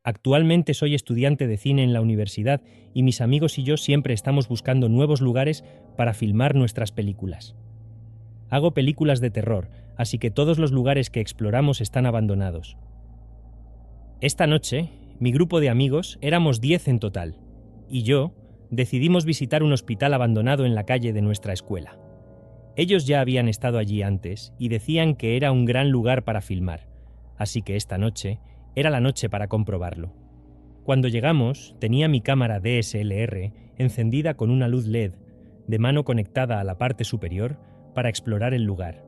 Actualmente soy estudiante de cine en la universidad y mis amigos y yo siempre estamos buscando nuevos lugares para filmar nuestras películas. Hago películas de terror, así que todos los lugares que exploramos están abandonados. Esta noche, mi grupo de amigos, éramos 10 en total, y yo decidimos visitar un hospital abandonado en la calle de nuestra escuela. Ellos ya habían estado allí antes y decían que era un gran lugar para filmar, así que esta noche era la noche para comprobarlo. Cuando llegamos, tenía mi cámara DSLR encendida con una luz LED, de mano conectada a la parte superior, para explorar el lugar.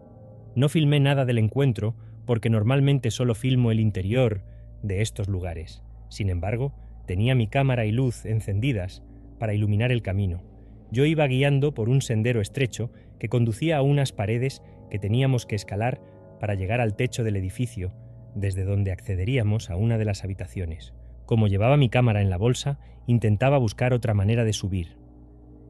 No filmé nada del encuentro porque normalmente solo filmo el interior de estos lugares. Sin embargo, tenía mi cámara y luz encendidas para iluminar el camino. Yo iba guiando por un sendero estrecho que conducía a unas paredes que teníamos que escalar para llegar al techo del edificio, desde donde accederíamos a una de las habitaciones. Como llevaba mi cámara en la bolsa, intentaba buscar otra manera de subir.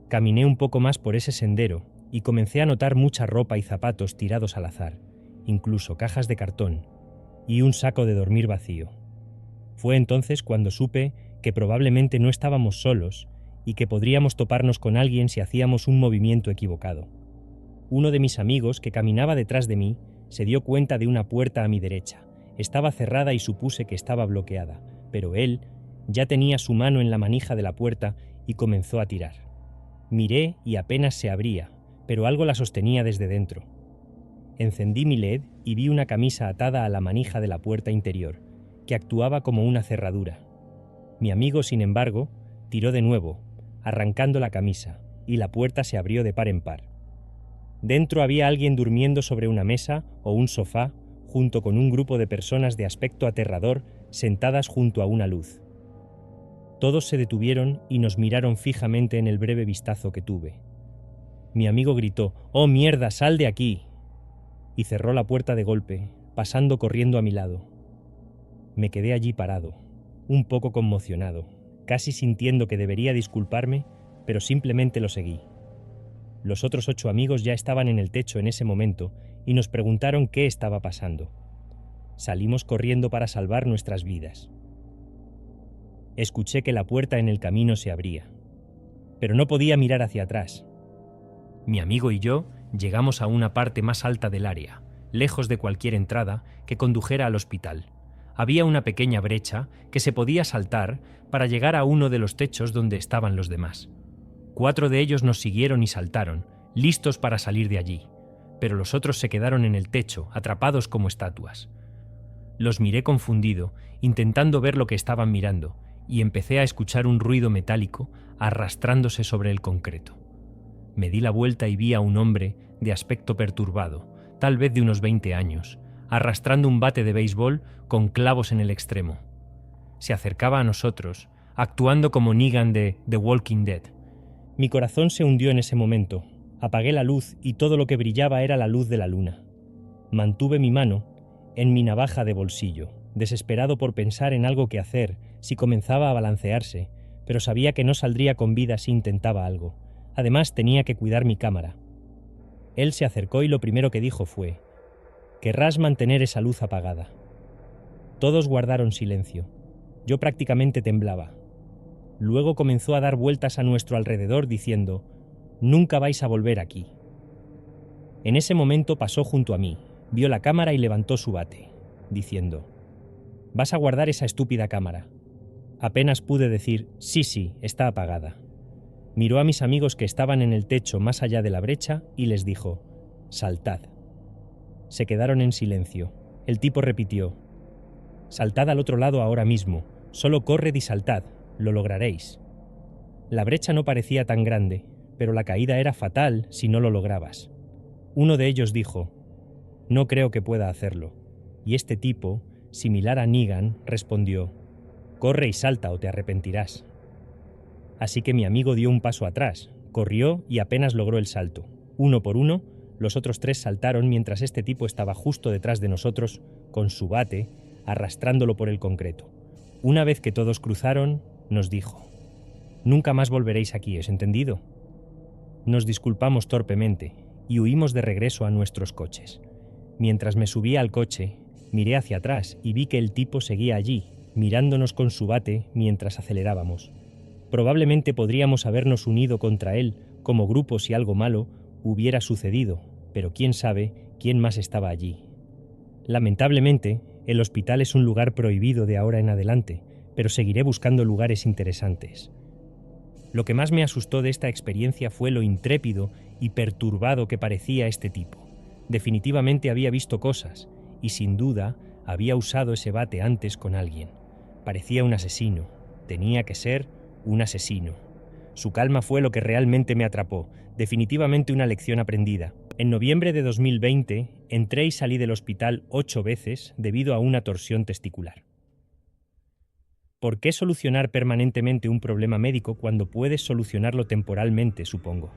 Caminé un poco más por ese sendero y comencé a notar mucha ropa y zapatos tirados al azar, incluso cajas de cartón, y un saco de dormir vacío. Fue entonces cuando supe que probablemente no estábamos solos y que podríamos toparnos con alguien si hacíamos un movimiento equivocado. Uno de mis amigos, que caminaba detrás de mí, se dio cuenta de una puerta a mi derecha. Estaba cerrada y supuse que estaba bloqueada, pero él ya tenía su mano en la manija de la puerta y comenzó a tirar. Miré y apenas se abría, pero algo la sostenía desde dentro. Encendí mi LED y vi una camisa atada a la manija de la puerta interior, que actuaba como una cerradura. Mi amigo, sin embargo, tiró de nuevo, arrancando la camisa, y la puerta se abrió de par en par. Dentro había alguien durmiendo sobre una mesa o un sofá, junto con un grupo de personas de aspecto aterrador sentadas junto a una luz. Todos se detuvieron y nos miraron fijamente en el breve vistazo que tuve. Mi amigo gritó: «¡Oh, mierda, sal de aquí!» y cerró la puerta de golpe, pasando corriendo a mi lado. Me quedé allí parado, un poco conmocionado, casi sintiendo que debería disculparme, pero simplemente lo seguí. Los otros 8 amigos ya estaban en el techo en ese momento y nos preguntaron qué estaba pasando. Salimos corriendo para salvar nuestras vidas. Escuché que la puerta en el camino se abría, pero no podía mirar hacia atrás. Mi amigo y yo llegamos a una parte más alta del área, lejos de cualquier entrada que condujera al hospital. Había una pequeña brecha que se podía saltar para llegar a uno de los techos donde estaban los demás. 4 de ellos nos siguieron y saltaron, listos para salir de allí, pero los otros se quedaron en el techo, atrapados como estatuas. Los miré confundido, intentando ver lo que estaban mirando, y empecé a escuchar un ruido metálico arrastrándose sobre el concreto. Me di la vuelta y vi a un hombre de aspecto perturbado, tal vez de unos 20 años, arrastrando un bate de béisbol con clavos en el extremo. Se acercaba a nosotros, actuando como Negan de The Walking Dead. Mi corazón se hundió en ese momento. Apagué la luz y todo lo que brillaba era la luz de la luna. Mantuve mi mano en mi navaja de bolsillo, desesperado por pensar en algo que hacer si comenzaba a balancearse, pero sabía que no saldría con vida si intentaba algo. Además, tenía que cuidar mi cámara. Él se acercó y lo primero que dijo fue: «Querrás mantener esa luz apagada». Todos guardaron silencio. Yo prácticamente temblaba. Luego comenzó a dar vueltas a nuestro alrededor diciendo: «Nunca vais a volver aquí». En ese momento pasó junto a mí, vio la cámara y levantó su bate, diciendo: «Vas a guardar esa estúpida cámara». Apenas pude decir: sí, está apagada. Miró a mis amigos que estaban en el techo más allá de la brecha y les dijo: «Saltad». Se quedaron en silencio. El tipo repitió: «Saltad al otro lado ahora mismo, solo corred y saltad, lo lograréis». La brecha no parecía tan grande, pero la caída era fatal si no lo lograbas. Uno de ellos dijo: «No creo que pueda hacerlo». Y este tipo, similar a Negan, respondió: «Corre y salta o te arrepentirás». Así que mi amigo dio un paso atrás, corrió y apenas logró el salto. Uno por uno, los otros 3 saltaron mientras este tipo estaba justo detrás de nosotros, con su bate, arrastrándolo por el concreto. Una vez que todos cruzaron, nos dijo: «Nunca más volveréis aquí, ¿es entendido?». Nos disculpamos torpemente y huimos de regreso a nuestros coches. Mientras me subía al coche, miré hacia atrás y vi que el tipo seguía allí, mirándonos con su bate mientras acelerábamos. Probablemente podríamos habernos unido contra él como grupo si algo malo hubiera sucedido, pero quién sabe quién más estaba allí. Lamentablemente, el hospital es un lugar prohibido de ahora en adelante, pero seguiré buscando lugares interesantes. Lo que más me asustó de esta experiencia fue lo intrépido y perturbado que parecía este tipo. Definitivamente había visto cosas, y sin duda había usado ese bate antes con alguien. Parecía un asesino. Tenía que ser un asesino. Su calma fue lo que realmente me atrapó, definitivamente una lección aprendida. En noviembre de 2020 entré y salí del hospital 8 veces debido a una torsión testicular. ¿Por qué solucionar permanentemente un problema médico cuando puedes solucionarlo temporalmente, supongo?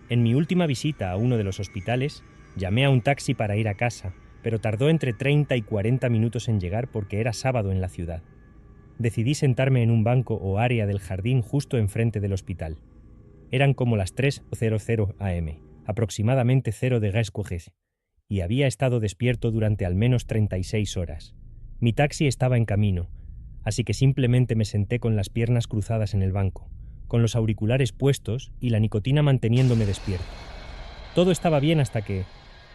En mi última visita a uno de los hospitales, llamé a un taxi para ir a casa, pero tardó entre 30 y 40 minutos en llegar porque era sábado en la ciudad. Decidí sentarme en un banco o área del jardín justo enfrente del hospital. Eran como las 3:00 am, aproximadamente 0 de Gascoges, y había estado despierto durante al menos 36 horas. Mi taxi estaba en camino, así que simplemente me senté con las piernas cruzadas en el banco, con los auriculares puestos y la nicotina manteniéndome despierto. Todo estaba bien hasta que,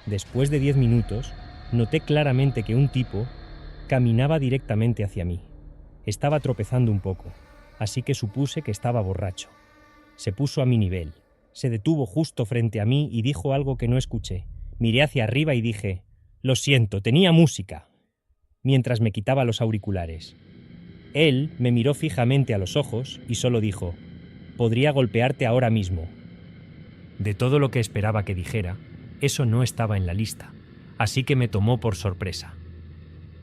después de 10 minutos, noté claramente que un tipo caminaba directamente hacia mí. Estaba tropezando un poco, así que supuse que estaba borracho. Se puso a mi nivel, se detuvo justo frente a mí y dijo algo que no escuché. Miré hacia arriba y dije: «Lo siento, tenía música», mientras me quitaba los auriculares. Él me miró fijamente a los ojos y solo dijo: «Podría golpearte ahora mismo». De todo lo que esperaba que dijera, eso no estaba en la lista, así que me tomó por sorpresa.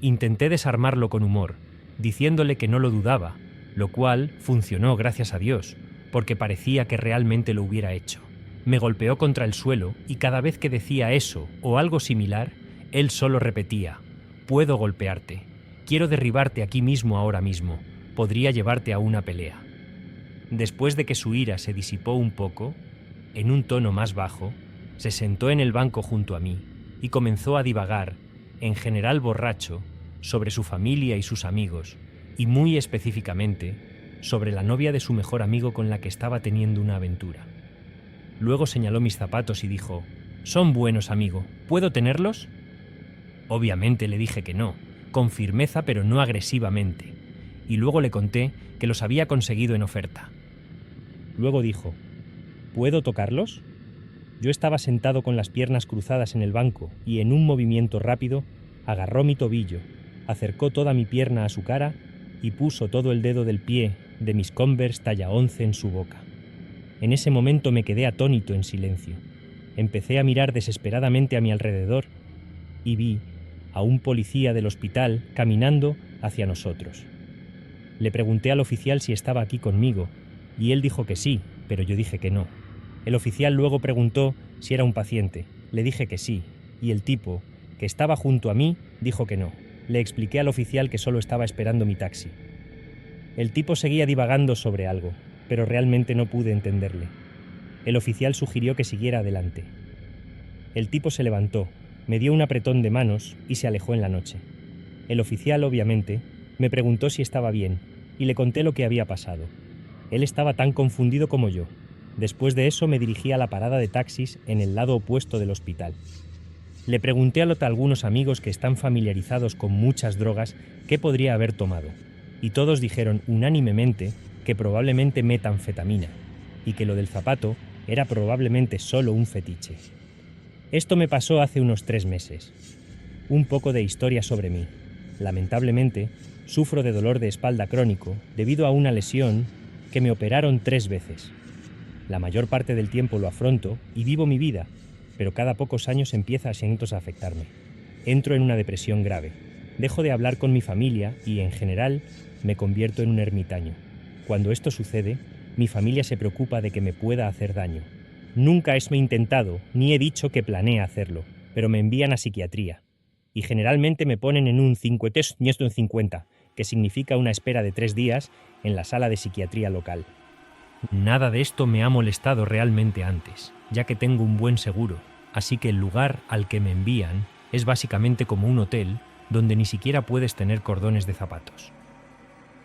Intenté desarmarlo con humor, diciéndole que no lo dudaba, lo cual funcionó gracias a Dios, porque parecía que realmente lo hubiera hecho. Me golpeó contra el suelo y cada vez que decía eso o algo similar, él solo repetía: «Puedo golpearte, quiero derribarte aquí mismo ahora mismo, podría llevarte a una pelea». Después de que su ira se disipó un poco, en un tono más bajo, se sentó en el banco junto a mí y comenzó a divagar, en general borracho, sobre su familia y sus amigos, y muy específicamente, sobre la novia de su mejor amigo con la que estaba teniendo una aventura. Luego señaló mis zapatos y dijo: «Son buenos, amigo, ¿puedo tenerlos?». Obviamente le dije que no, con firmeza pero no agresivamente, y luego le conté que los había conseguido en oferta. Luego dijo: «¿Puedo tocarlos?». Yo estaba sentado con las piernas cruzadas en el banco y en un movimiento rápido agarró mi tobillo, acercó toda mi pierna a su cara y puso todo el dedo del pie de mis Converse talla 11 en su boca. En ese momento me quedé atónito en silencio. Empecé a mirar desesperadamente a mi alrededor y vi a un policía del hospital caminando hacia nosotros. Le pregunté al oficial si estaba aquí conmigo y él dijo que sí, pero yo dije que no. El oficial luego preguntó si era un paciente. Le dije que sí, y el tipo, que estaba junto a mí, dijo que no. Le expliqué al oficial que solo estaba esperando mi taxi. El tipo seguía divagando sobre algo, pero realmente no pude entenderle. El oficial sugirió que siguiera adelante. El tipo se levantó, me dio un apretón de manos y se alejó en la noche. El oficial, obviamente, me preguntó si estaba bien, y le conté lo que había pasado. Él estaba tan confundido como yo. Después de eso me dirigí a la parada de taxis en el lado opuesto del hospital. Le pregunté a algunos amigos que están familiarizados con muchas drogas qué podría haber tomado, y todos dijeron unánimemente que probablemente metanfetamina, y que lo del zapato era probablemente solo un fetiche. Esto me pasó hace unos 3 meses. Un poco de historia sobre mí. Lamentablemente, sufro de dolor de espalda crónico debido a una lesión que me operaron 3 veces. La mayor parte del tiempo lo afronto y vivo mi vida, pero cada pocos años empieza a afectarme. Entro en una depresión grave. Dejo de hablar con mi familia y, en general, me convierto en un ermitaño. Cuando esto sucede, mi familia se preocupa de que me pueda hacer daño. Nunca he intentado, ni he dicho que planee hacerlo, pero me envían a psiquiatría. Y generalmente me ponen en un 50, que significa una espera de 3 días en la sala de psiquiatría local. Nada de esto me ha molestado realmente antes, ya que tengo un buen seguro, así que el lugar al que me envían es básicamente como un hotel donde ni siquiera puedes tener cordones de zapatos.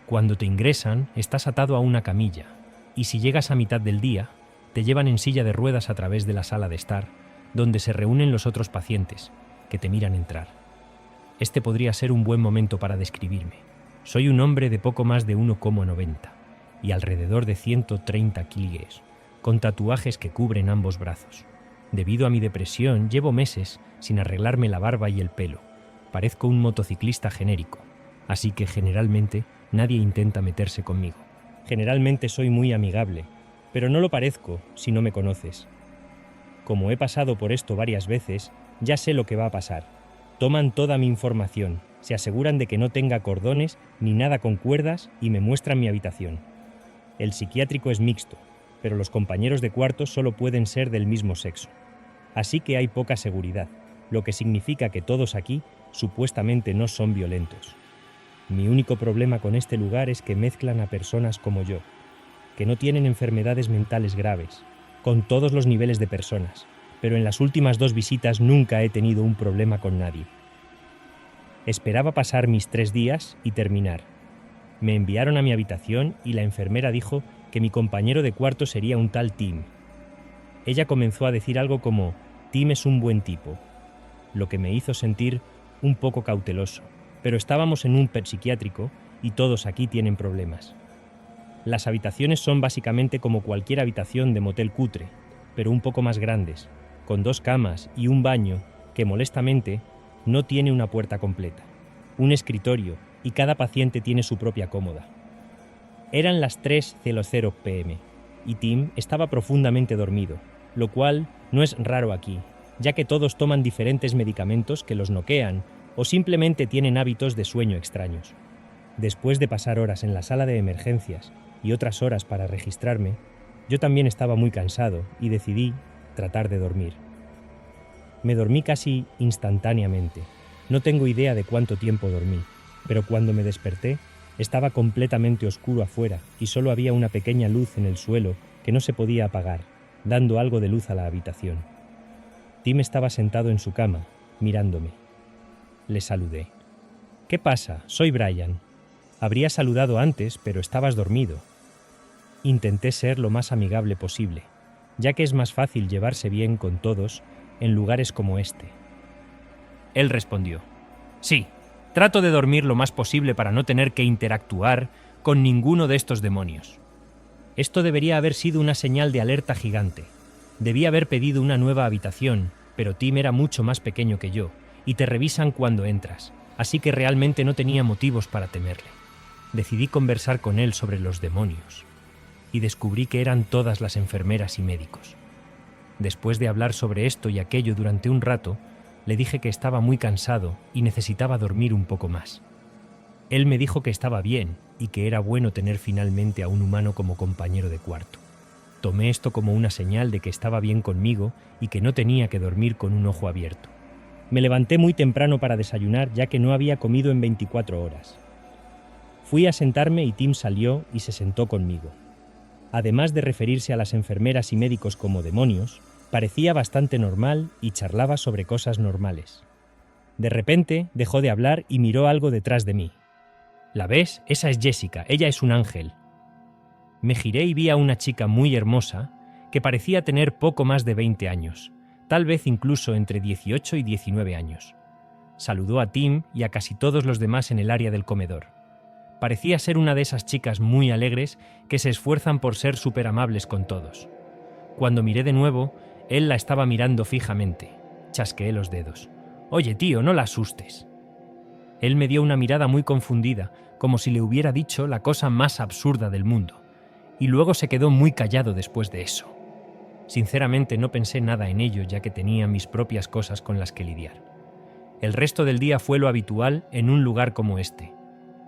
Cuando te ingresan, estás atado a una camilla, y si llegas a mitad del día, te llevan en silla de ruedas a través de la sala de estar, donde se reúnen los otros pacientes, que te miran entrar. Este podría ser un buen momento para describirme. Soy un hombre de poco más de 1,90 y alrededor de 130 kilos, con tatuajes que cubren ambos brazos. Debido a mi depresión, llevo meses sin arreglarme la barba y el pelo. Parezco un motociclista genérico, así que generalmente nadie intenta meterse conmigo. Generalmente soy muy amigable, pero no lo parezco si no me conoces. Como he pasado por esto varias veces, ya sé lo que va a pasar. Toman toda mi información, se aseguran de que no tenga cordones ni nada con cuerdas y me muestran mi habitación. El psiquiátrico es mixto, pero los compañeros de cuarto solo pueden ser del mismo sexo. Así que hay poca seguridad, lo que significa que todos aquí supuestamente no son violentos. Mi único problema con este lugar es que mezclan a personas como yo, que no tienen enfermedades mentales graves, con todos los niveles de personas, pero en las últimas 2 visitas nunca he tenido un problema con nadie. Esperaba pasar mis 3 días y terminar. Me enviaron a mi habitación y la enfermera dijo que mi compañero de cuarto sería un tal Tim. Ella comenzó a decir algo como: Tim es un buen tipo, lo que me hizo sentir un poco cauteloso, pero estábamos en un psiquiátrico y todos aquí tienen problemas. Las habitaciones son básicamente como cualquier habitación de motel cutre, pero un poco más grandes, con 2 camas y un baño que molestamente no tiene una puerta completa, un escritorio y cada paciente tiene su propia cómoda. Eran las 3:00 p.m. y Tim estaba profundamente dormido, lo cual no es raro aquí, ya que todos toman diferentes medicamentos que los noquean o simplemente tienen hábitos de sueño extraños. Después de pasar horas en la sala de emergencias y otras horas para registrarme, yo también estaba muy cansado y decidí tratar de dormir. Me dormí casi instantáneamente. No tengo idea de cuánto tiempo dormí, pero cuando me desperté, estaba completamente oscuro afuera y solo había una pequeña luz en el suelo que no se podía apagar, dando algo de luz a la habitación. Tim estaba sentado en su cama, mirándome. Le saludé. «¿Qué pasa? Soy Brian. Habría saludado antes, pero estabas dormido». Intenté ser lo más amigable posible, ya que es más fácil llevarse bien con todos en lugares como este. Él respondió: «Sí, trato de dormir lo más posible para no tener que interactuar con ninguno de estos demonios». Esto debería haber sido una señal de alerta gigante. Debí haber pedido una nueva habitación, pero Tim era mucho más pequeño que yo, y te revisan cuando entras, así que realmente no tenía motivos para temerle. Decidí conversar con él sobre los demonios, y descubrí que eran todas las enfermeras y médicos. Después de hablar sobre esto y aquello durante un rato, le dije que estaba muy cansado y necesitaba dormir un poco más. Él me dijo que estaba bien y que era bueno tener finalmente a un humano como compañero de cuarto. Tomé esto como una señal de que estaba bien conmigo y que no tenía que dormir con un ojo abierto. Me levanté muy temprano para desayunar, ya que no había comido en 24 horas. Fui a sentarme y Tim salió y se sentó conmigo. Además de referirse a las enfermeras y médicos como demonios, parecía bastante normal y charlaba sobre cosas normales. De repente dejó de hablar y miró algo detrás de mí. «¿La ves? Esa es Jessica, ella es un ángel». Me giré y vi a una chica muy hermosa que parecía tener poco más de 20 años, tal vez incluso entre 18 y 19 años. Saludó a Tim y a casi todos los demás en el área del comedor. Parecía ser una de esas chicas muy alegres que se esfuerzan por ser súper amables con todos. Cuando miré de nuevo, él la estaba mirando fijamente. Chasqueé los dedos. «Oye, tío, no la asustes». Él me dio una mirada muy confundida, como si le hubiera dicho la cosa más absurda del mundo, y luego se quedó muy callado después de eso. Sinceramente no pensé nada en ello, ya que tenía mis propias cosas con las que lidiar. El resto del día fue lo habitual en un lugar como este.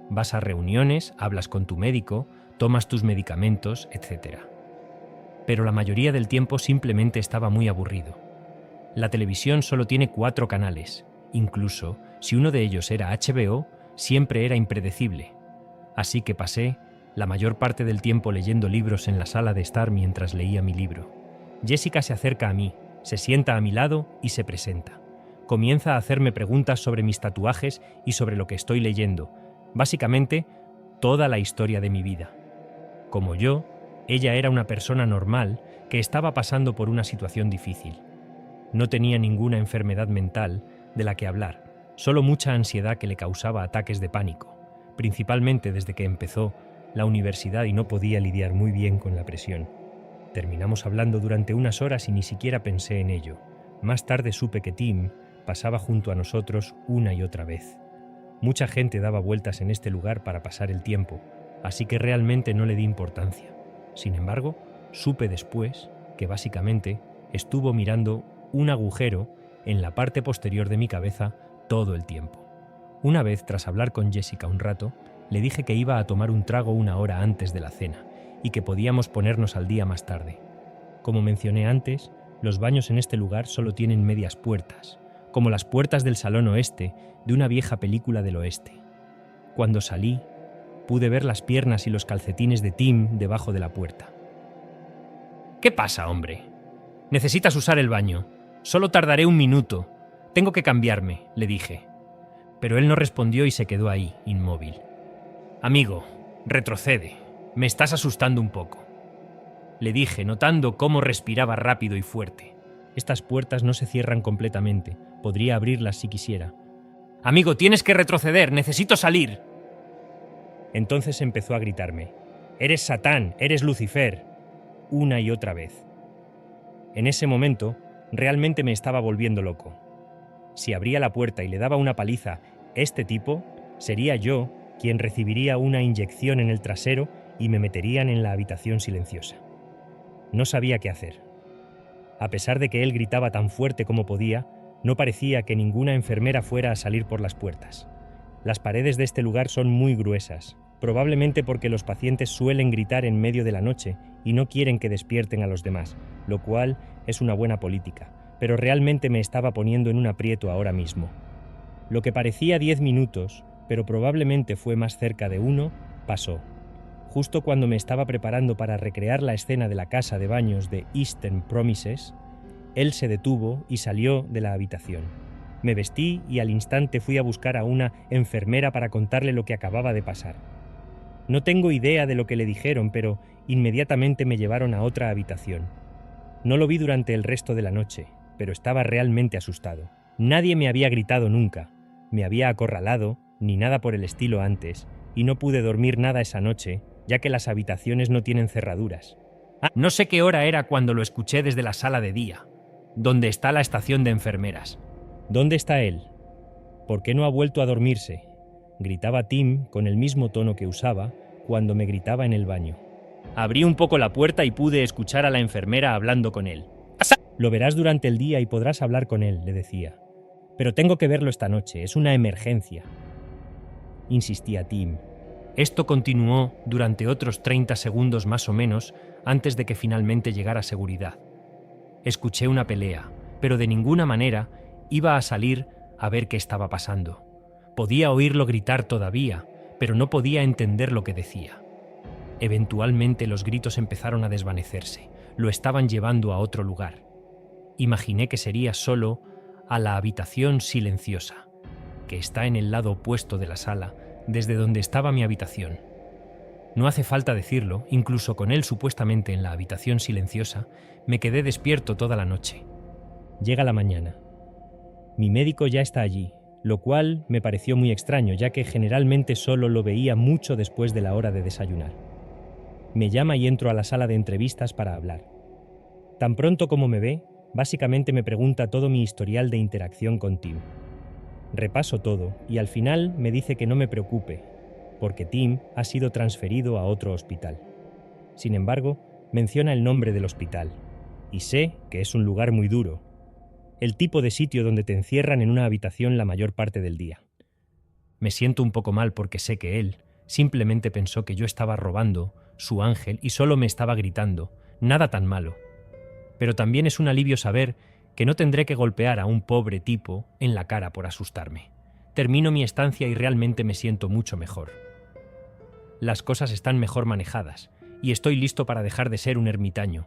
Vas a reuniones, hablas con tu médico, tomas tus medicamentos, etc. Pero la mayoría del tiempo simplemente estaba muy aburrido. La televisión solo tiene 4 canales. Incluso si uno de ellos era HBO, siempre era impredecible. Así que pasé la mayor parte del tiempo leyendo libros en la sala de estar mientras leía mi libro. Jessica se acerca a mí, se sienta a mi lado y se presenta. comienza a hacerme preguntas sobre mis tatuajes y sobre lo que estoy leyendo, básicamente toda la historia de mi vida. Como yo, ella era una persona normal que estaba pasando por una situación difícil. No tenía ninguna enfermedad mental de la que hablar, solo mucha ansiedad que le causaba ataques de pánico, principalmente desde que empezó la universidad y no podía lidiar muy bien con la presión. Terminamos hablando durante unas horas y ni siquiera pensé en ello. Más tarde supe que Tim pasaba junto a nosotros una y otra vez. Mucha gente daba vueltas en este lugar para pasar el tiempo, así que realmente no le di importancia. Sin embargo, supe después que básicamente estuvo mirando un agujero en la parte posterior de mi cabeza todo el tiempo. Una vez, tras hablar con Jessica un rato, le dije que iba a tomar un trago una hora antes de la cena y que podíamos ponernos al día más tarde. Como mencioné antes, los baños en este lugar solo tienen medias puertas, como las puertas del salón oeste de una vieja película del oeste. Cuando salí, pude ver las piernas y los calcetines de Tim debajo de la puerta. «¿Qué pasa, hombre? Necesitas usar el baño. Solo tardaré un minuto. Tengo que cambiarme», le dije. Pero él no respondió y se quedó ahí, inmóvil. «Amigo, retrocede. Me estás asustando un poco», le dije, notando cómo respiraba rápido y fuerte. Estas puertas no se cierran completamente. Podría abrirlas si quisiera. «Amigo, tienes que retroceder. Necesito salir». Entonces empezó a gritarme: «¡Eres Satán! ¡Eres Lucifer!», una y otra vez. En ese momento, realmente me estaba volviendo loco. Si abría la puerta y le daba una paliza a este tipo, sería yo quien recibiría una inyección en el trasero y me meterían en la habitación silenciosa. No sabía qué hacer. A pesar de que él gritaba tan fuerte como podía, no parecía que ninguna enfermera fuera a salir por las puertas. Las paredes de este lugar son muy gruesas, probablemente porque los pacientes suelen gritar en medio de la noche y no quieren que despierten a los demás, lo cual es una buena política, pero realmente me estaba poniendo en un aprieto ahora mismo. Lo que parecía 10 minutos, pero probablemente fue más cerca de 1, pasó. Justo cuando me estaba preparando para recrear la escena de la casa de baños de Eastern Promises, él se detuvo y salió de la habitación. Me vestí y al instante fui a buscar a una enfermera para contarle lo que acababa de pasar. No tengo idea de lo que le dijeron, pero inmediatamente me llevaron a otra habitación. No lo vi durante el resto de la noche, pero estaba realmente asustado. Nadie me había gritado nunca, me había acorralado, ni nada por el estilo antes, y no pude dormir nada esa noche, ya que las habitaciones no tienen cerraduras. No sé qué hora era cuando lo escuché desde la sala de día, donde está la estación de enfermeras. «¿Dónde está él? ¿Por qué no ha vuelto a dormirse?», gritaba Tim con el mismo tono que usaba cuando me gritaba en el baño. Abrí un poco la puerta y pude escuchar a la enfermera hablando con él. «Lo verás durante el día y podrás hablar con él», le decía. «Pero tengo que verlo esta noche, es una emergencia», insistía Tim. Esto continuó durante otros 30 segundos más o menos antes de que finalmente llegara seguridad. Escuché una pelea, pero de ninguna manera iba a salir a ver qué estaba pasando. Podía oírlo gritar todavía, pero no podía entender lo que decía. Eventualmente los gritos empezaron a desvanecerse. Lo estaban llevando a otro lugar. Imaginé que sería solo a la habitación silenciosa, que está en el lado opuesto de la sala, desde donde estaba mi habitación. No hace falta decirlo, incluso con él supuestamente en la habitación silenciosa, me quedé despierto toda la noche. Llega la mañana. Mi médico ya está allí, lo cual me pareció muy extraño, ya que generalmente solo lo veía mucho después de la hora de desayunar. Me llama y entro a la sala de entrevistas para hablar. Tan pronto como me ve, básicamente me pregunta todo mi historial de interacción con Tim. Repaso todo y al final me dice que no me preocupe, porque Tim ha sido transferido a otro hospital. Sin embargo, menciona el nombre del hospital, y sé que es un lugar muy duro, el tipo de sitio donde te encierran en una habitación la mayor parte del día. Me siento un poco mal porque sé que él simplemente pensó que yo estaba robando su ángel y solo me estaba gritando, nada tan malo. Pero también es un alivio saber que no tendré que golpear a un pobre tipo en la cara por asustarme. Termino mi estancia y realmente me siento mucho mejor. Las cosas están mejor manejadas y estoy listo para dejar de ser un ermitaño.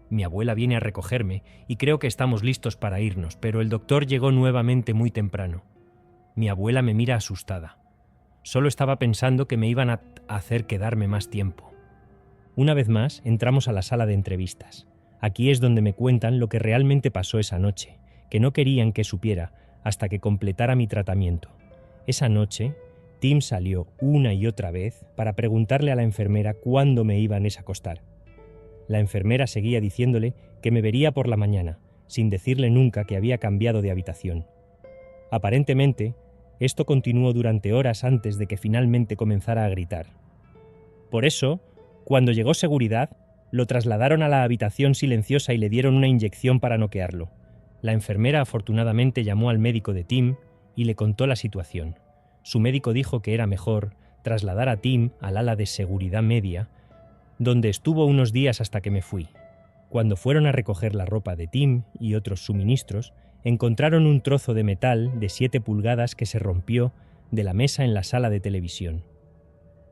Mi abuela viene a recogerme y creo que estamos listos para irnos, pero el doctor llegó nuevamente muy temprano. Mi abuela me mira asustada. Solo estaba pensando que me iban a hacer quedarme más tiempo. Una vez más, entramos a la sala de entrevistas. Aquí es donde me cuentan lo que realmente pasó esa noche, que no querían que supiera hasta que completara mi tratamiento. Esa noche, Tim salió una y otra vez para preguntarle a la enfermera cuándo me iban a acostar. La enfermera seguía diciéndole que me vería por la mañana, sin decirle nunca que había cambiado de habitación. Aparentemente, esto continuó durante horas antes de que finalmente comenzara a gritar. Por eso, cuando llegó seguridad, lo trasladaron a la habitación silenciosa y le dieron una inyección para noquearlo. La enfermera afortunadamente llamó al médico de Tim y le contó la situación. Su médico dijo que era mejor trasladar a Tim al ala de seguridad media, donde estuvo unos días hasta que me fui. Cuando fueron a recoger la ropa de Tim y otros suministros, encontraron un trozo de metal de 7 pulgadas que se rompió de la mesa en la sala de televisión.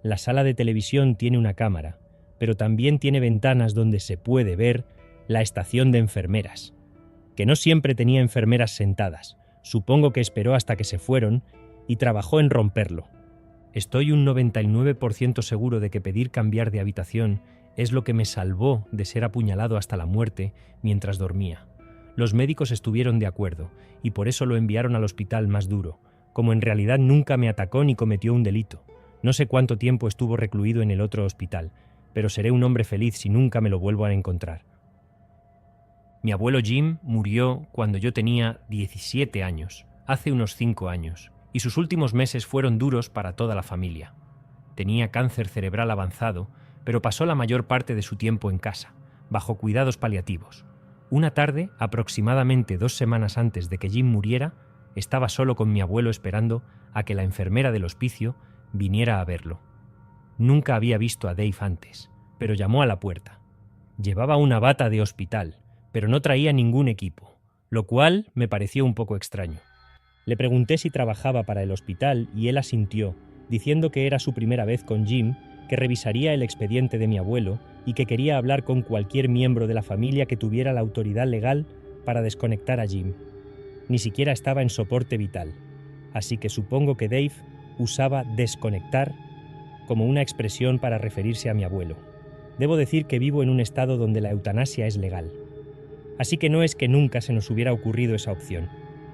La sala de televisión tiene una cámara, pero también tiene ventanas donde se puede ver la estación de enfermeras, que no siempre tenía enfermeras sentadas. Supongo que esperó hasta que se fueron y trabajó en romperlo. Estoy un 99% seguro de que pedir cambiar de habitación es lo que me salvó de ser apuñalado hasta la muerte mientras dormía. Los médicos estuvieron de acuerdo y por eso lo enviaron al hospital más duro, como en realidad nunca me atacó ni cometió un delito. No sé cuánto tiempo estuvo recluido en el otro hospital, pero seré un hombre feliz si nunca me lo vuelvo a encontrar. Mi abuelo Jim murió cuando yo tenía 17 años, hace unos 5 años, y sus últimos meses fueron duros para toda la familia. Tenía cáncer cerebral avanzado, pero pasó la mayor parte de su tiempo en casa, bajo cuidados paliativos. Una tarde, aproximadamente 2 semanas antes de que Jim muriera, estaba solo con mi abuelo esperando a que la enfermera del hospicio viniera a verlo. Nunca había visto a Dave antes, pero llamó a la puerta. Llevaba una bata de hospital, pero no traía ningún equipo, lo cual me pareció un poco extraño. Le pregunté si trabajaba para el hospital y él asintió, diciendo que era su primera vez con Jim, que revisaría el expediente de mi abuelo y que quería hablar con cualquier miembro de la familia que tuviera la autoridad legal para desconectar a Jim. Ni siquiera estaba en soporte vital, así que supongo que Dave usaba desconectar como una expresión para referirse a mi abuelo. Debo decir que vivo en un estado donde la eutanasia es legal. Así que no es que nunca se nos hubiera ocurrido esa opción,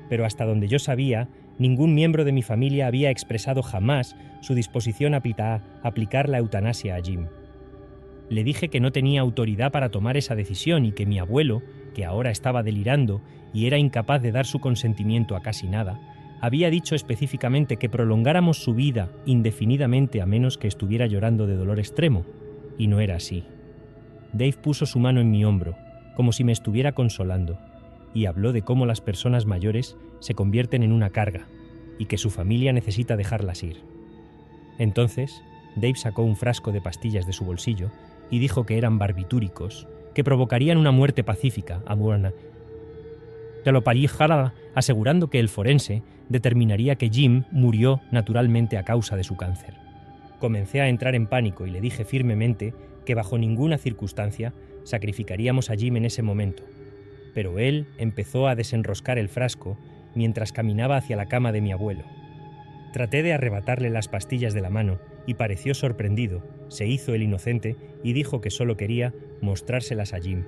pero hasta donde yo sabía, ningún miembro de mi familia había expresado jamás su disposición a aplicar la eutanasia a Jim. Le dije que no tenía autoridad para tomar esa decisión y que mi abuelo, que ahora estaba delirando y era incapaz de dar su consentimiento a casi nada, había dicho específicamente que prolongáramos su vida indefinidamente a menos que estuviera llorando de dolor extremo, y no era así. Dave puso su mano en mi hombro, como si me estuviera consolando, y habló de cómo las personas mayores se convierten en una carga y que su familia necesita dejarlas ir. Entonces, Dave sacó un frasco de pastillas de su bolsillo y dijo que eran barbitúricos, que provocarían una muerte pacífica, amurana, asegurando que el forense determinaría que Jim murió naturalmente a causa de su cáncer. Comencé a entrar en pánico y le dije firmemente que bajo ninguna circunstancia sacrificaríamos a Jim en ese momento, pero él empezó a desenroscar el frasco mientras caminaba hacia la cama de mi abuelo. Traté de arrebatarle las pastillas de la mano y pareció sorprendido, se hizo el inocente y dijo que solo quería mostrárselas a Jim.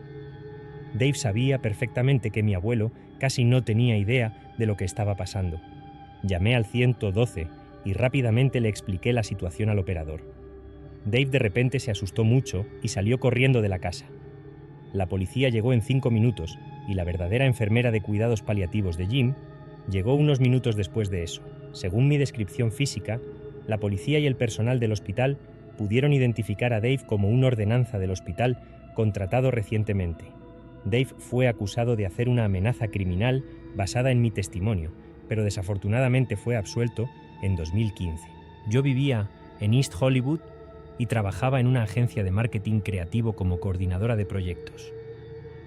Dave sabía perfectamente que mi abuelo casi no tenía idea de lo que estaba pasando. Llamé al 112 y rápidamente le expliqué la situación al operador. Dave de repente se asustó mucho y salió corriendo de la casa. La policía llegó en 5 minutos y la verdadera enfermera de cuidados paliativos de Jim llegó unos minutos después de eso. Según mi descripción física, la policía y el personal del hospital pudieron identificar a Dave como un ordenanza del hospital contratado recientemente. Dave fue acusado de hacer una amenaza criminal basada en mi testimonio, pero desafortunadamente fue absuelto en 2015. Yo vivía en East Hollywood y trabajaba en una agencia de marketing creativo como coordinadora de proyectos.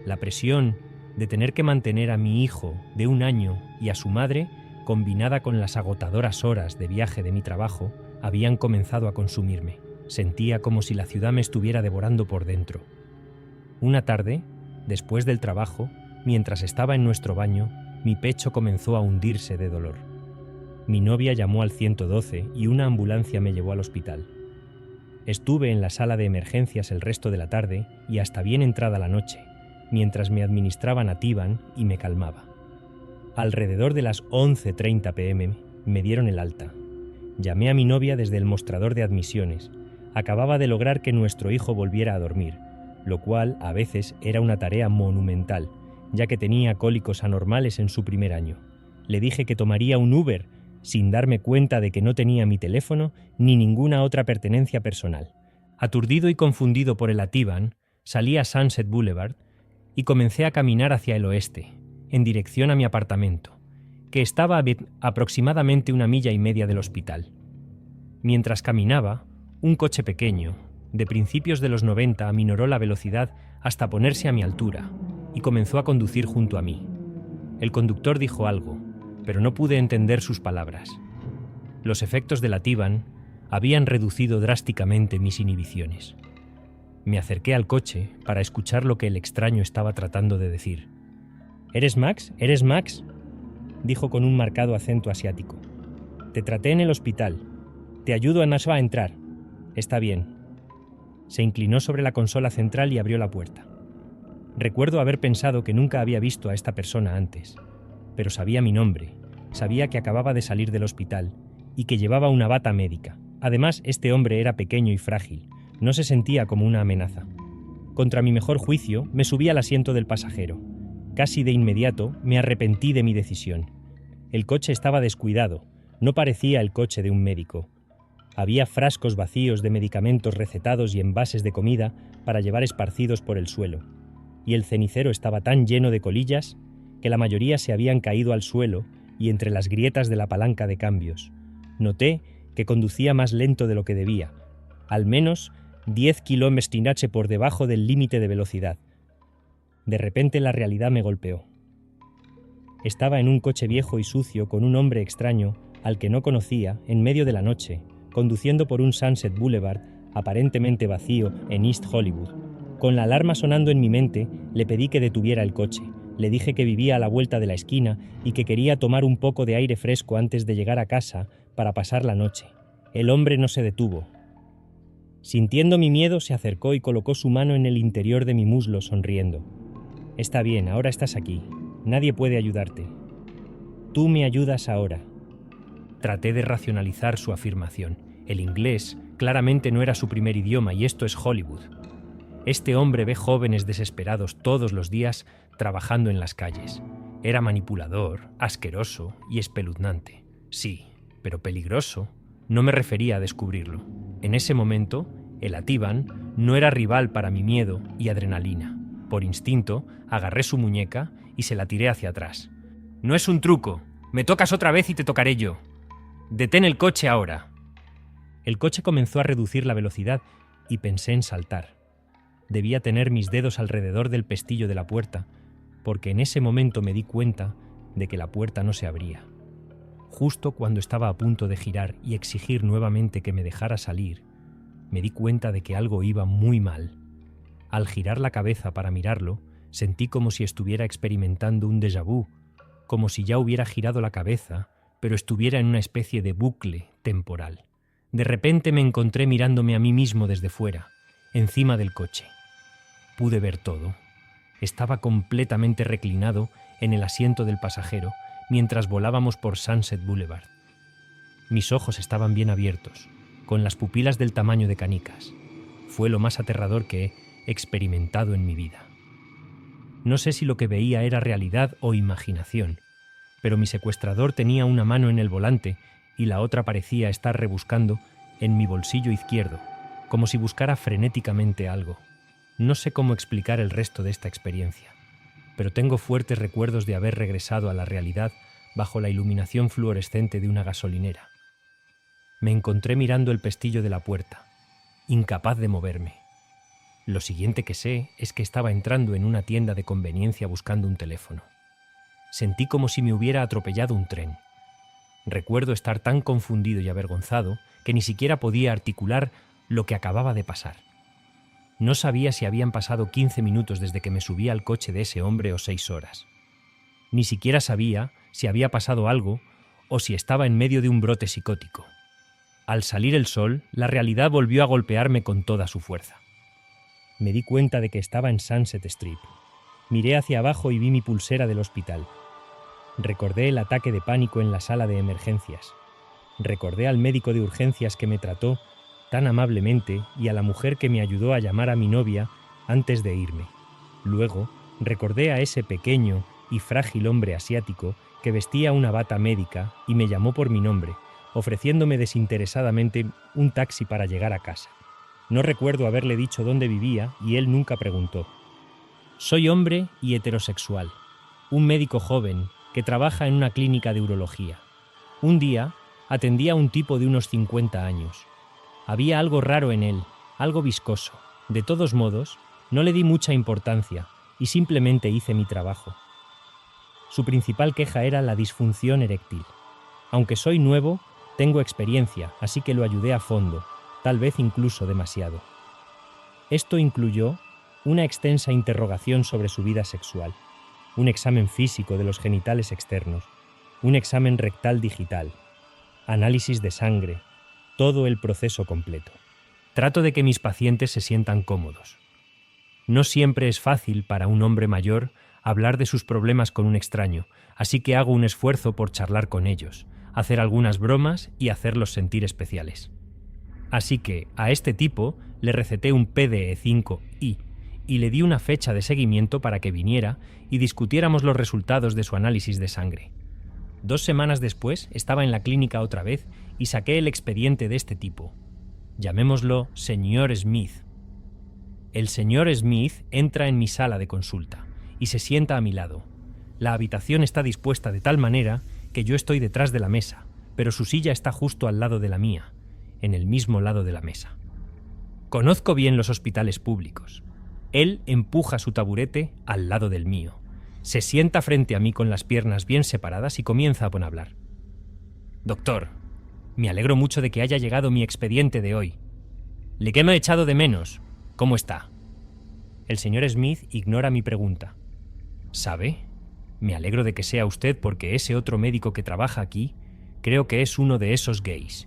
La presión de tener que mantener a mi hijo de 1 año y a su madre, combinada con las agotadoras horas de viaje de mi trabajo, habían comenzado a consumirme. Sentía como si la ciudad me estuviera devorando por dentro. Una tarde, Después del trabajo, mientras estaba en nuestro baño, mi pecho comenzó a hundirse de dolor. Mi novia llamó al 112 y una ambulancia me llevó al hospital. Estuve en la sala de emergencias el resto de la tarde y hasta bien entrada la noche, mientras me administraban Ativan y me calmaba. Alrededor de las 11:30 p.m. me dieron el alta. Llamé a mi novia desde el mostrador de admisiones. Acababa de lograr que nuestro hijo volviera a dormir, lo cual a veces era una tarea monumental, ya que tenía cólicos anormales en su primer año. Le dije que tomaría un Uber, sin darme cuenta de que no tenía mi teléfono ni ninguna otra pertenencia personal. Aturdido y confundido por el Ativan, salí a Sunset Boulevard y comencé a caminar hacia el oeste, en dirección a mi apartamento, que estaba a aproximadamente 1,5 millas del hospital. Mientras caminaba, un coche pequeño, de principios de los 90, aminoró la velocidad hasta ponerse a mi altura y comenzó a conducir junto a mí. El conductor dijo algo, pero no pude entender sus palabras. Los efectos del Ativan habían reducido drásticamente mis inhibiciones. Me acerqué al coche para escuchar lo que el extraño estaba tratando de decir. ¿Eres Max? ¿Eres Max?, dijo con un marcado acento asiático. Te traté en el hospital. Te ayudo a entrar. Está bien. Se inclinó sobre la consola central y abrió la puerta. Recuerdo haber pensado que nunca había visto a esta persona antes, pero sabía mi nombre, sabía que acababa de salir del hospital y que llevaba una bata médica. Además, este hombre era pequeño y frágil, no se sentía como una amenaza. Contra mi mejor juicio, me subí al asiento del pasajero. Casi de inmediato me arrepentí de mi decisión. El coche estaba descuidado, no parecía el coche de un médico. Había frascos vacíos de medicamentos recetados y envases de comida para llevar esparcidos por el suelo, y el cenicero estaba tan lleno de colillas que la mayoría se habían caído al suelo y entre las grietas de la palanca de cambios. Noté que conducía más lento de lo que debía, al menos 10 km/h por debajo del límite de velocidad. De repente la realidad me golpeó. Estaba en un coche viejo y sucio con un hombre extraño al que no conocía en medio de la noche, conduciendo por un Sunset Boulevard aparentemente vacío en East Hollywood. Con la alarma sonando en mi mente, le pedí que detuviera el coche. Le dije que vivía a la vuelta de la esquina y que quería tomar un poco de aire fresco antes de llegar a casa para pasar la noche. El hombre no se detuvo. Sintiendo mi miedo, se acercó y colocó su mano en el interior de mi muslo, sonriendo. Está bien, ahora estás aquí. Nadie puede ayudarte. Tú me ayudas ahora. Traté de racionalizar su afirmación. El inglés claramente no era su primer idioma y esto es Hollywood. Este hombre ve jóvenes desesperados todos los días trabajando en las calles. Era manipulador, asqueroso y espeluznante. Sí, pero peligroso. No me refería a descubrirlo. En ese momento, el Ativan no era rival para mi miedo y adrenalina. Por instinto, agarré su muñeca y se la tiré hacia atrás. «No es un truco. Me tocas otra vez y te tocaré yo. Detén el coche ahora». El coche comenzó a reducir la velocidad y pensé en saltar. Debía tener mis dedos alrededor del pestillo de la puerta, porque en ese momento me di cuenta de que la puerta no se abría. Justo cuando estaba a punto de girar y exigir nuevamente que me dejara salir, me di cuenta de que algo iba muy mal. Al girar la cabeza para mirarlo, sentí como si estuviera experimentando un déjà vu, como si ya hubiera girado la cabeza, pero estuviera en una especie de bucle temporal. De repente me encontré mirándome a mí mismo desde fuera, encima del coche. Pude ver todo. Estaba completamente reclinado en el asiento del pasajero mientras volábamos por Sunset Boulevard. Mis ojos estaban bien abiertos, con las pupilas del tamaño de canicas. Fue lo más aterrador que he experimentado en mi vida. No sé si lo que veía era realidad o imaginación, pero mi secuestrador tenía una mano en el volante y la otra parecía estar rebuscando en mi bolsillo izquierdo, como si buscara frenéticamente algo. No sé cómo explicar el resto de esta experiencia, pero tengo fuertes recuerdos de haber regresado a la realidad bajo la iluminación fluorescente de una gasolinera. Me encontré mirando el pestillo de la puerta, incapaz de moverme. Lo siguiente que sé es que estaba entrando en una tienda de conveniencia buscando un teléfono. Sentí como si me hubiera atropellado un tren. Recuerdo estar tan confundido y avergonzado que ni siquiera podía articular lo que acababa de pasar. No sabía si habían pasado 15 minutos desde que me subí al coche de ese hombre o 6 horas. Ni siquiera sabía si había pasado algo o si estaba en medio de un brote psicótico. Al salir el sol, la realidad volvió a golpearme con toda su fuerza. Me di cuenta de que estaba en Sunset Strip. Miré hacia abajo y vi mi pulsera del hospital. Recordé el ataque de pánico en la sala de emergencias. Recordé al médico de urgencias que me trató tan amablemente y a la mujer que me ayudó a llamar a mi novia antes de irme. Luego, recordé a ese pequeño y frágil hombre asiático que vestía una bata médica y me llamó por mi nombre, ofreciéndome desinteresadamente un taxi para llegar a casa. No recuerdo haberle dicho dónde vivía y él nunca preguntó. Soy hombre y heterosexual, un médico joven que trabaja en una clínica de urología. Un día atendí a un tipo de unos 50 años. Había algo raro en él, algo viscoso. De todos modos, no le di mucha importancia y simplemente hice mi trabajo. Su principal queja era la disfunción eréctil. Aunque soy nuevo, tengo experiencia, así que lo ayudé a fondo, tal vez incluso demasiado. Esto incluyó una extensa interrogación sobre su vida sexual, un examen físico de los genitales externos, un examen rectal digital, análisis de sangre, todo el proceso completo. Trato de que mis pacientes se sientan cómodos. No siempre es fácil para un hombre mayor hablar de sus problemas con un extraño, así que hago un esfuerzo por charlar con ellos, hacer algunas bromas y hacerlos sentir especiales. Así que a este tipo le receté un PDE5i y le di una fecha de seguimiento para que viniera y discutiéramos los resultados de su análisis de sangre. 2 semanas después estaba en la clínica otra vez y saqué el expediente de este tipo. Llamémoslo Señor Smith. El señor Smith entra en mi sala de consulta y se sienta a mi lado. La habitación está dispuesta de tal manera que yo estoy detrás de la mesa, pero su silla está justo al lado de la mía, en el mismo lado de la mesa. Conozco bien los hospitales públicos. Él empuja su taburete al lado del mío. Se sienta frente a mí con las piernas bien separadas y comienza a hablar. Doctor, me alegro mucho de que haya llegado mi expediente de hoy. Le que me he echado de menos. ¿Cómo está? El señor Smith ignora mi pregunta. ¿Sabe? Me alegro de que sea usted porque ese otro médico que trabaja aquí creo que es uno de esos gays.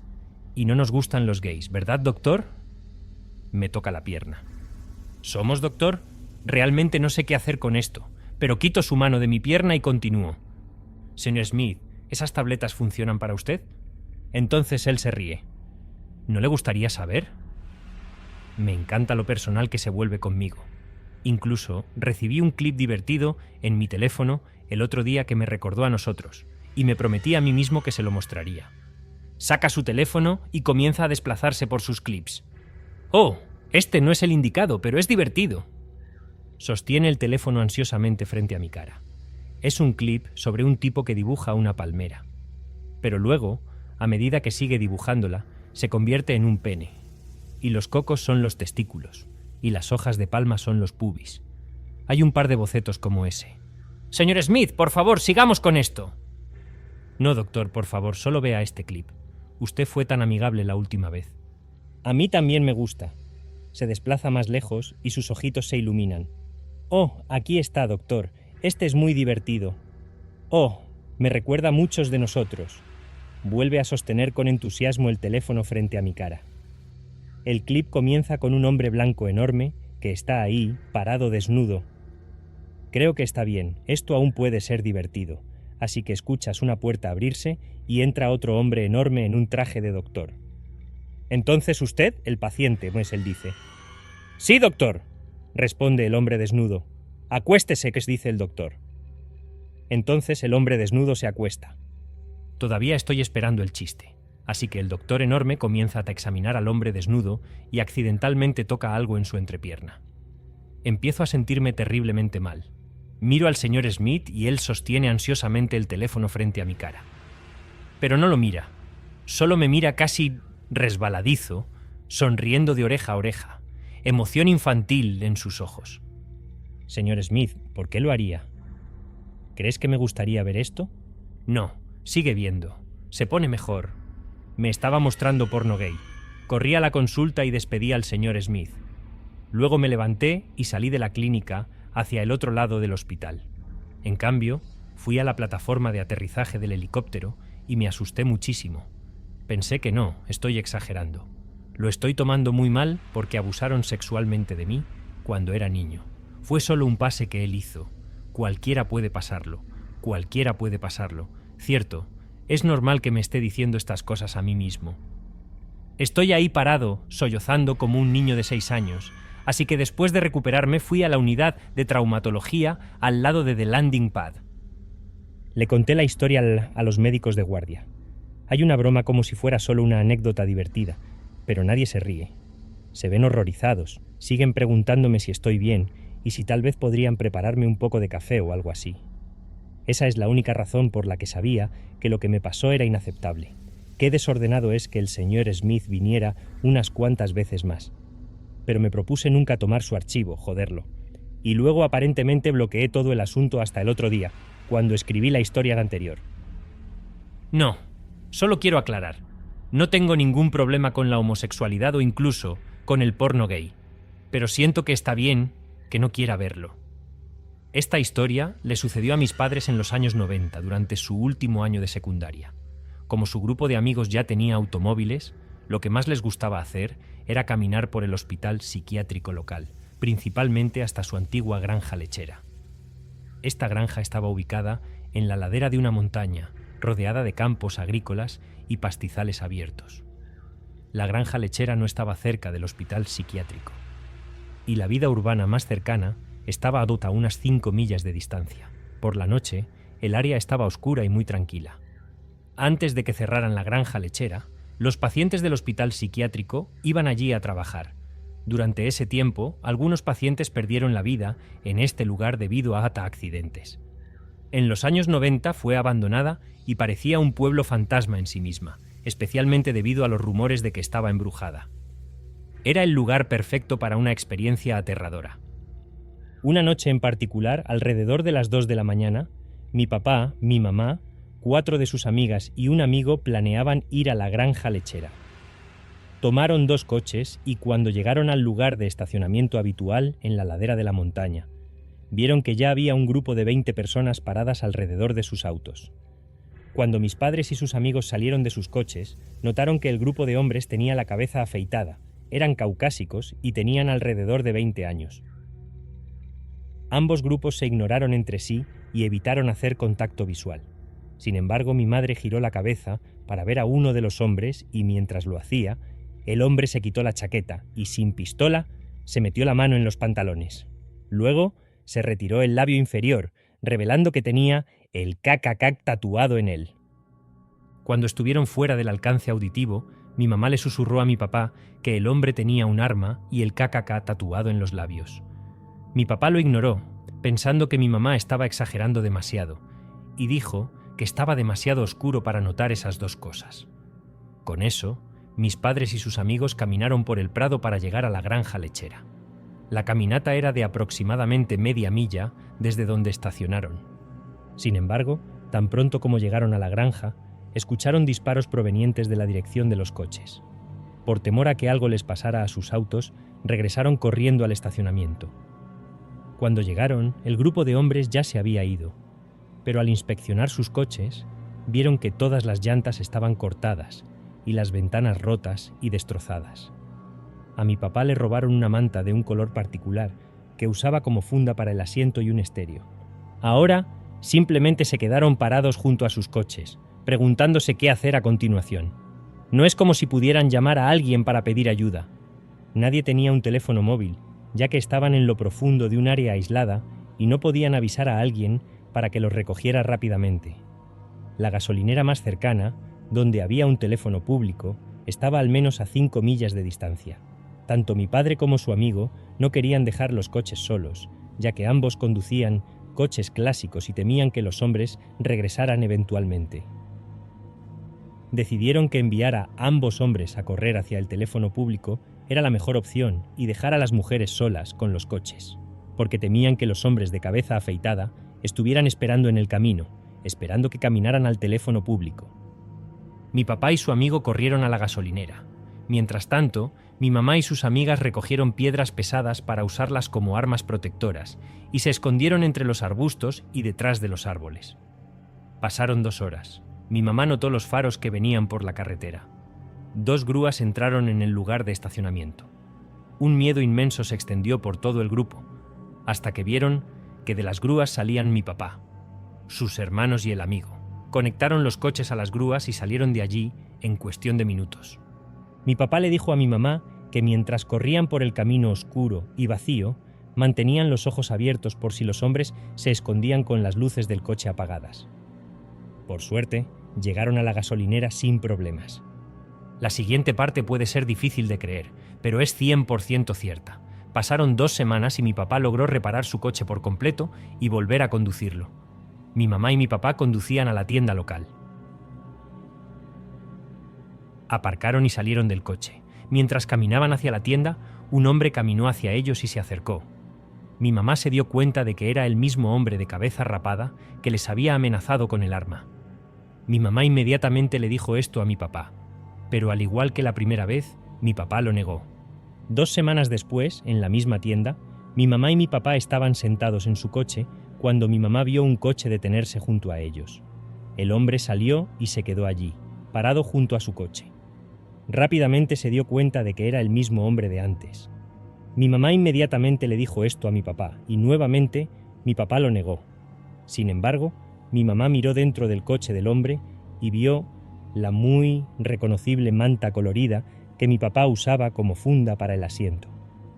Y no nos gustan los gays, ¿verdad, doctor? Me toca la pierna. ¿Somos, doctor? Realmente no sé qué hacer con esto, pero quito su mano de mi pierna y continúo. Señor Smith, ¿esas tabletas funcionan para usted? Entonces él se ríe. ¿No le gustaría saber? Me encanta lo personal que se vuelve conmigo. Incluso recibí un clip divertido en mi teléfono el otro día que me recordó a nosotros, y me prometí a mí mismo que se lo mostraría. Saca su teléfono y comienza a desplazarse por sus clips. ¡Oh! Este no es el indicado, pero es divertido. Sostiene el teléfono ansiosamente frente a mi cara. Es un clip sobre un tipo que dibuja una palmera. Pero luego, a medida que sigue dibujándola, se convierte en un pene. Y los cocos son los testículos, y las hojas de palma son los pubis. Hay un par de bocetos como ese. Señor Smith, por favor, sigamos con esto. No, doctor, por favor, solo vea este clip. Usted fue tan amigable la última vez. A mí también me gusta. Se desplaza más lejos y sus ojitos se iluminan. Oh, aquí está, doctor. Este es muy divertido. Oh, me recuerda a muchos de nosotros. Vuelve a sostener con entusiasmo el teléfono frente a mi cara. El clip comienza con un hombre blanco enorme que está ahí, parado desnudo. Creo que está bien, esto aún puede ser divertido. Así que escuchas una puerta abrirse y entra otro hombre enorme en un traje de doctor. «Entonces usted, el paciente», pues él dice. «Sí, doctor», responde el hombre desnudo. «Acuéstese», que dice el doctor. Entonces el hombre desnudo se acuesta. Todavía estoy esperando el chiste, así que el doctor enorme comienza a examinar al hombre desnudo y accidentalmente toca algo en su entrepierna. Empiezo a sentirme terriblemente mal. Miro al señor Smith y él sostiene ansiosamente el teléfono frente a mi cara. Pero no lo mira, solo me mira casi resbaladizo, sonriendo de oreja a oreja, emoción infantil en sus ojos. Señor Smith, ¿por qué lo haría? ¿Crees que me gustaría ver esto? No, sigue viendo. Se pone mejor. Me estaba mostrando porno gay. Corrí a la consulta y despedí al señor Smith. Luego me levanté y salí de la clínica hacia el otro lado del hospital. En cambio, fui a la plataforma de aterrizaje del helicóptero y me asusté muchísimo. Pensé que no, estoy exagerando. Lo estoy tomando muy mal porque abusaron sexualmente de mí cuando era niño. Fue solo un pase que él hizo. Cualquiera puede pasarlo. Cualquiera puede pasarlo. Cierto, es normal que me esté diciendo estas cosas a mí mismo. Estoy ahí parado, sollozando como un niño de 6 años, así que después de recuperarme fui a la unidad de traumatología al lado de The Landing Pad. Le conté la historia a los médicos de guardia. Hay una broma como si fuera solo una anécdota divertida, pero nadie se ríe. Se ven horrorizados, siguen preguntándome si estoy bien y si tal vez podrían prepararme un poco de café o algo así. Esa es la única razón por la que sabía que lo que me pasó era inaceptable. Qué desordenado es que el señor Smith viniera unas cuantas veces más. Pero me propuse nunca tomar su archivo, joderlo. Y luego aparentemente bloqueé todo el asunto hasta el otro día, cuando escribí la historia anterior. No, solo quiero aclarar. No tengo ningún problema con la homosexualidad o incluso con el porno gay. Pero siento que está bien que no quiera verlo. Esta historia le sucedió a mis padres en los años 90, durante su último año de secundaria. Como su grupo de amigos ya tenía automóviles, lo que más les gustaba hacer era caminar por el hospital psiquiátrico local, principalmente hasta su antigua granja lechera. Esta granja estaba ubicada en la ladera de una montaña, rodeada de campos agrícolas y pastizales abiertos. La granja lechera no estaba cerca del hospital psiquiátrico, y la vida urbana más cercana estaba a unas 5 millas de distancia. Por la noche, el área estaba oscura y muy tranquila. Antes de que cerraran la granja lechera, los pacientes del hospital psiquiátrico iban allí a trabajar. Durante ese tiempo, algunos pacientes perdieron la vida en este lugar debido a accidentes. En los años 90 fue abandonada y parecía un pueblo fantasma en sí misma, especialmente debido a los rumores de que estaba embrujada. Era el lugar perfecto para una experiencia aterradora. Una noche en particular, alrededor de las 2 de la mañana, mi papá, mi mamá, 4 de sus amigas y un amigo planeaban ir a la granja lechera. Tomaron 2 coches y cuando llegaron al lugar de estacionamiento habitual en la ladera de la montaña, vieron que ya había un grupo de 20 personas paradas alrededor de sus autos. Cuando mis padres y sus amigos salieron de sus coches, notaron que el grupo de hombres tenía la cabeza afeitada, eran caucásicos y tenían alrededor de 20 años. Ambos grupos se ignoraron entre sí y evitaron hacer contacto visual. Sin embargo, mi madre giró la cabeza para ver a uno de los hombres y mientras lo hacía, el hombre se quitó la chaqueta y, sin pistola, se metió la mano en los pantalones. Luego, se retiró el labio inferior, revelando que tenía el KKK tatuado en él. Cuando estuvieron fuera del alcance auditivo, mi mamá le susurró a mi papá que el hombre tenía un arma y el KKK tatuado en los labios. Mi papá lo ignoró, pensando que mi mamá estaba exagerando demasiado, y dijo que estaba demasiado oscuro para notar esas 2 cosas. Con eso, mis padres y sus amigos caminaron por el prado para llegar a la granja lechera. La caminata era de aproximadamente media milla desde donde estacionaron. Sin embargo, tan pronto como llegaron a la granja, escucharon disparos provenientes de la dirección de los coches. Por temor a que algo les pasara a sus autos, regresaron corriendo al estacionamiento. Cuando llegaron, el grupo de hombres ya se había ido, pero al inspeccionar sus coches, vieron que todas las llantas estaban cortadas y las ventanas rotas y destrozadas. A mi papá le robaron una manta de un color particular que usaba como funda para el asiento y un estéreo. Ahora, simplemente se quedaron parados junto a sus coches, preguntándose qué hacer a continuación. No es como si pudieran llamar a alguien para pedir ayuda. Nadie tenía un teléfono móvil, ya que estaban en lo profundo de un área aislada y no podían avisar a alguien para que los recogiera rápidamente. La gasolinera más cercana, donde había un teléfono público, estaba al menos a 5 millas de distancia. Tanto mi padre como su amigo no querían dejar los coches solos, ya que ambos conducían coches clásicos y temían que los hombres regresaran eventualmente. Decidieron que enviar a ambos hombres a correr hacia el teléfono público era la mejor opción y dejar a las mujeres solas con los coches, porque temían que los hombres de cabeza afeitada estuvieran esperando en el camino, esperando que caminaran al teléfono público. Mi papá y su amigo corrieron a la gasolinera. Mientras tanto, mi mamá y sus amigas recogieron piedras pesadas para usarlas como armas protectoras y se escondieron entre los arbustos y detrás de los árboles. Pasaron 2 horas. Mi mamá notó los faros que venían por la carretera. 2 grúas entraron en el lugar de estacionamiento. Un miedo inmenso se extendió por todo el grupo, hasta que vieron que de las grúas salían mi papá, sus hermanos y el amigo. Conectaron los coches a las grúas y salieron de allí en cuestión de minutos. Mi papá le dijo a mi mamá que mientras corrían por el camino oscuro y vacío, mantenían los ojos abiertos por si los hombres se escondían con las luces del coche apagadas. Por suerte, llegaron a la gasolinera sin problemas. La siguiente parte puede ser difícil de creer, pero es 100% cierta. Pasaron 2 semanas y mi papá logró reparar su coche por completo y volver a conducirlo. Mi mamá y mi papá conducían a la tienda local. Aparcaron y salieron del coche. Mientras caminaban hacia la tienda, un hombre caminó hacia ellos y se acercó. Mi mamá se dio cuenta de que era el mismo hombre de cabeza rapada que les había amenazado con el arma. Mi mamá inmediatamente le dijo esto a mi papá, pero al igual que la primera vez, mi papá lo negó. 2 semanas después, en la misma tienda, mi mamá y mi papá estaban sentados en su coche cuando mi mamá vio un coche detenerse junto a ellos. El hombre salió y se quedó allí, parado junto a su coche. Rápidamente se dio cuenta de que era el mismo hombre de antes. Mi mamá inmediatamente le dijo esto a mi papá y nuevamente mi papá lo negó. Sin embargo, mi mamá miró dentro del coche del hombre y vio la muy reconocible manta colorida que mi papá usaba como funda para el asiento.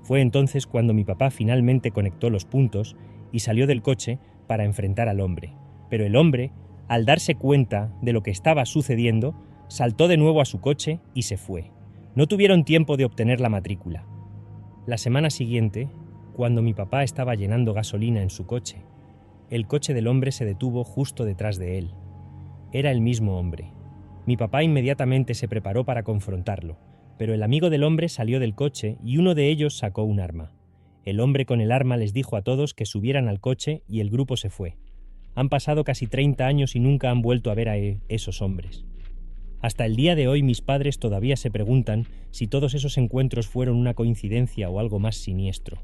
Fue entonces cuando mi papá finalmente conectó los puntos y salió del coche para enfrentar al hombre. Pero el hombre, al darse cuenta de lo que estaba sucediendo, saltó de nuevo a su coche y se fue. No tuvieron tiempo de obtener la matrícula. La semana siguiente, cuando mi papá estaba llenando gasolina en su coche, el coche del hombre se detuvo justo detrás de él. Era el mismo hombre. Mi papá inmediatamente se preparó para confrontarlo, pero el amigo del hombre salió del coche y uno de ellos sacó un arma. El hombre con el arma les dijo a todos que subieran al coche y el grupo se fue. Han pasado casi 30 años y nunca han vuelto a ver a esos hombres. Hasta el día de hoy mis padres todavía se preguntan si todos esos encuentros fueron una coincidencia o algo más siniestro.